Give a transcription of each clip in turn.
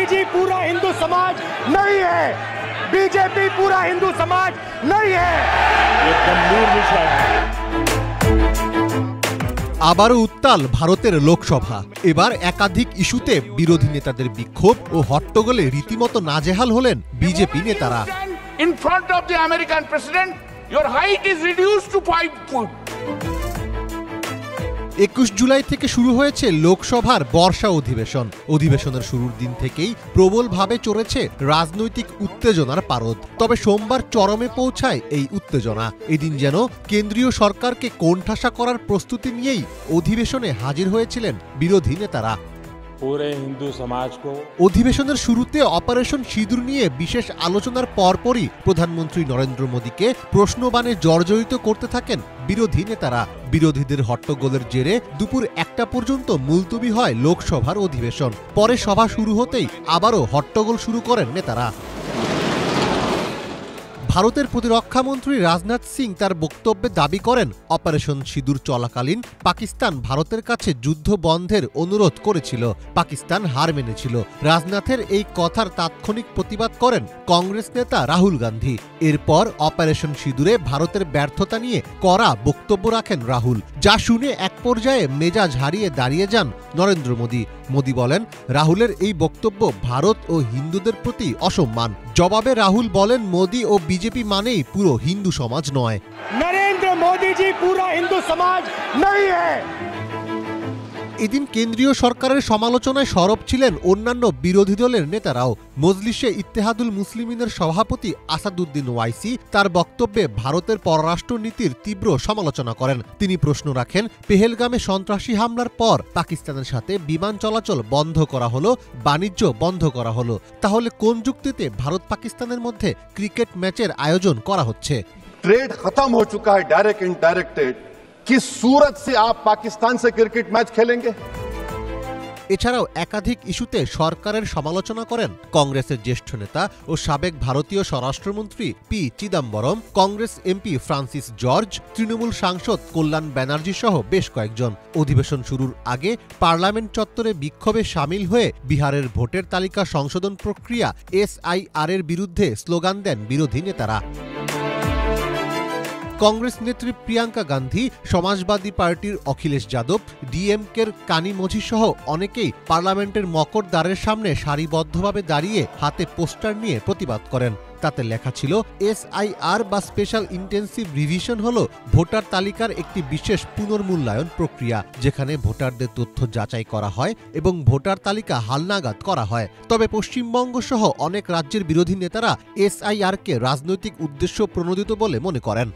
जी पूरा हिंदू समाज नहीं है, बीजेपी पूरा हिंदू समाज नहीं है। ये गंभीर विषय है। আবারও উত্তাল ভারতের লোকসভা। এবার একাধিক ইস্যুতে বিরোধী নেতাদের বিক্ষোভ ও হট্টগোলে রীতিমতো নাজেহাল হলেন বিজেপি নেতারা। In front of the American president, your height is reduced to 5 feet. 21 July থেকে শুরু হয়েছে লোকসভার বর্ষা অধিবেশনের শুরুর দিন থেকেই প্রবলভাবে চড়েছে রাজনৈতিক উত্তেজনার পারদ। তবে সোমবার চরমে পৌঁছায় এই উত্তেজনা। এদিন যেন কেন্দ্রীয় সরকারকে কোণঠাসা করার প্রস্তুতি নিয়েই অধিবেশনে হাজির হয়েছিলেন বিরোধী নেতারা। অধিবেশনের শুরুতে অপারেশন সিঁদুর নিয়ে বিশেষ আলোচনার পরপরই প্রধানমন্ত্রী নরেন্দ্র মোদীকে প্রশ্নবাণে জর্জরিত করতে থাকেন বিরোধী নেতারা। বিরোধীদের হট্টগোলের জেরে দুপুর 1টা পর্যন্ত মুলতবি হয় লোকসভার অধিবেশন। পরে সভা শুরু হতেই আবারও হট্টগোল শুরু করেন নেতারা। ভারতের প্রতিরক্ষামন্ত্রী রাজনাথ সিং তার বক্তব্যে দাবি করেন, অপারেশন সিঁদুর চলাকালীন পাকিস্তান ভারতের কাছে যুদ্ধ বন্ধের অনুরোধ করেছিল, পাকিস্তান হার মেনেছিল। রাজনাথের এই কথার তাৎক্ষণিক প্রতিবাদ করেন কংগ্রেস নেতা রাহুল গান্ধী। এরপর অপারেশন সিঁদুরে ভারতের ব্যর্থতা নিয়ে কড়া বক্তব্য রাখেন রাহুল, যা শুনে এক পর্যায়ে মেজাজ হারিয়ে দাঁড়িয়ে যান নরেন্দ্র মোদী। মোদী বলেন, রাহুলের এই বক্তব্য ভারত ও হিন্দুদের প্রতি অসম্মান। জবাবে রাহুল বলেন, মোদী ও বিজেপি মানেই পুরো হিন্দু সমাজ নয়। नरेंद्र मोदी जी पूरा हिंदू समाज नहीं है। এদিন কেন্দ্রীয় সরকারের সমালোচনায় সরব ছিলেন অন্যান্য বিরোধী দলের নেতারাও। মজলিসে ইত্তেহাদুল মুসলিমিনের সভাপতি আসাদুদ্দিন ওয়াইসি তার বক্তব্যে ভারতের পররাষ্ট্র নীতির তীব্র সমালোচনা করেন। তিনি প্রশ্ন রাখেন, পেহেলগামে সন্ত্রাসী হামলার পর পাকিস্তানের সাথে বিমান চলাচল বন্ধ করা হলো, বাণিজ্য বন্ধ করা হলো, তাহলে কোন যুক্তিতে ভারত পাকিস্তানের মধ্যে ক্রিকেট ম্যাচের আয়োজন করা হচ্ছে? ट्रेड खत्म हो चुका है, डायरेक्ट इनडायरेक्ट। किस सूरत से आप पाकिस्तान से क्रिकेट मैच खेलेंगे? এছাড়াও একাধিক ইস্যুতে সরকারের সমালোচনা করেন কংগ্রেসের জ্যেষ্ঠ নেতা ও সাবেক ভারতীয় স্বরাষ্ট্রমন্ত্রী P Chidambaram, Congress MP Francis George, Trinamool সাংসদ কল্যাণ ব্যানার্জি সহ বেশ কয়েকজন। অধিবেশন শুরুর আগে পার্লামেন্ট চত্বরে বিক্ষোভে সামিল হয়ে বিহারের ভোটের তালিকা সংশোধন প্রক্রিয়া SIR এর বিরুদ্ধে স্লোগান দেন বিরোধী নেতারা। কংগ্রেস নেত্রী প্রিয়াঙ্কা গান্ধী, সমাজবাদী পার্টির অখিলেশ যাদব, DMKর কানি মঝি সহ অনেকেই পার্লামেন্টের মকর দ্বারের সামনে সারিবদ্ধভাবে দাঁড়িয়ে হাতে পোস্টার নিয়ে প্রতিবাদ করেন। তাতে লেখা ছিল, SIR বা স্পেশাল ইন্টেন্সিভ রিভিশন হল ভোটার তালিকার একটি বিশেষ পুনর্মূল্যায়ন প্রক্রিয়া, যেখানে ভোটারদের তথ্য যাচাই করা হয় এবং ভোটার তালিকা হালনাগাদ করা হয়। তবে পশ্চিমবঙ্গ সহ অনেক রাজ্যের বিরোধী নেতারা SIRকে রাজনৈতিক উদ্দেশ্য প্রণোদিত বলে মনে করেন।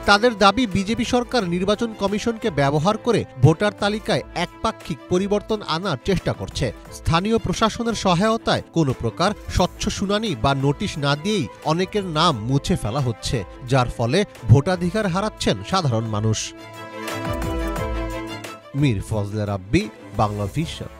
তাদের দাবি, বিজেপি সরকার নির্বাচন কমিশনকে ব্যবহার করে ভোটার তালিকায় একপাক্ষিক পরিবর্তন আনার চেষ্টা করছে। স্থানীয় প্রশাসনের সহায়তায় কোনো প্রকার স্বচ্ছ শুনানি বা নোটিশ না দিয়েই অনেকের নাম মুছে ফেলা হচ্ছে, যার ফলে ভোটাধিকার হারাচ্ছেন সাধারণ মানুষ। মীর ফজলে রাব্বি, বাংলা ভিশন।